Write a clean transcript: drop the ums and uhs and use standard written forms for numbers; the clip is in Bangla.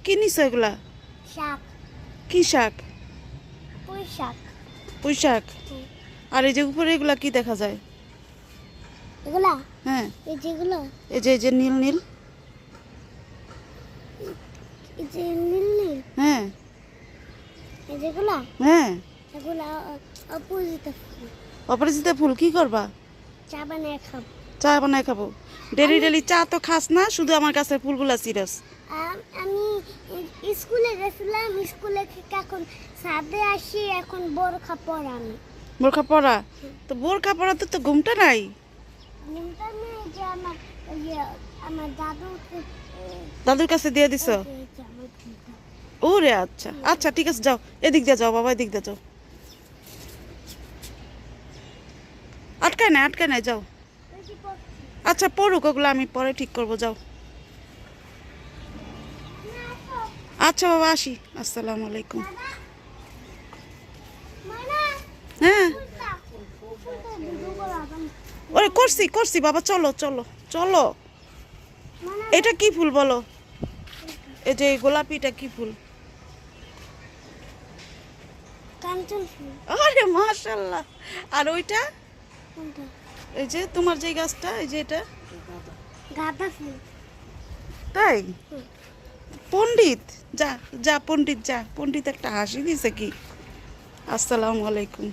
কি নিছো এগুলা? শাক। কি শাক? পুঁই শাক। পুঁই শাক। আর এই যে উপরে এগুলা কি দেখা যায়? এগুলা? হ্যাঁ, এই যেগুলো? এই যে নীল নীল। এই যে নীল নীল? হ্যাঁ এই যেগুলা? হ্যাঁ। এগুলা অপরাজিতা ফুল। অপরাজিতা ফুল কি করবা? চা বানিয়ে খাবো। চা বানায় খাবো? ডেলি ডেলি চা তো খাস না, শুধু আমার কাছে ফুলগুলা চিরস। আমি স্কুলে গেছিলাম, স্কুলে থেকে এখন ছাদে আসি, এখন বোরখা পরা আমি। বোরখা পরা? তো বোরখা পরাতে তো ঘুমটা নাই। ঘুমটা নেই যে আমার দাদু দাদুর কাছে দিয়ে দিছো? এই যে আমার ঘুমটা। ওরে আচ্ছা আচ্ছা, ঠিক আছে, যাও এদিক দিয়ে যাও বাবা, এদিক দিয়ে যাও। আটকায় নাই, যাও। ওই যে পড়ছি। আচ্ছা পড়ুক, ওগুলো আমি পরে ঠিক করবো, যাও। না, আসো। আচ্ছা বাবা, আসি। আসসালামু আলাইকুম। দাদা, ময়না, হ্যাঁ, ফুলটা ভিডিও করো আবার। ওরে করছি বাবা, চলো চলো চলো। ময়না, এটা কি ফুল বলো? এই যে গোলাপিটা কি ফুল? কাঞ্চন ফুল। আরে মাশাআল্লাহ। আর ওইটা? কোনটা? এই যে তোমার যে গাছটা, এই যে এটা? গাঁদা ফুল। তাই? হুম। পণ্ডিত, যা যা পণ্ডিত, যা। পণ্ডিত একটা হাসি দিছে কি। আসসালামু আলাইকুম।